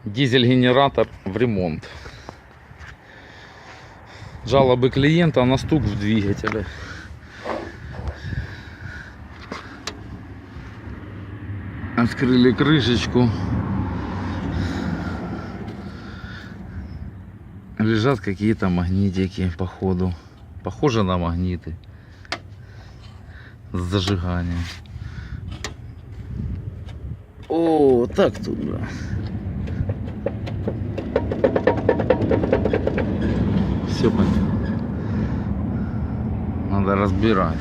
Дизель-генератор в ремонт. Жалобы клиента на стук в двигателе. Открыли крышечку. Лежат какие-то магнитики, походу. Похоже на магниты. С зажиганием. О, так тут, да. Все понятно. Надо разбирать.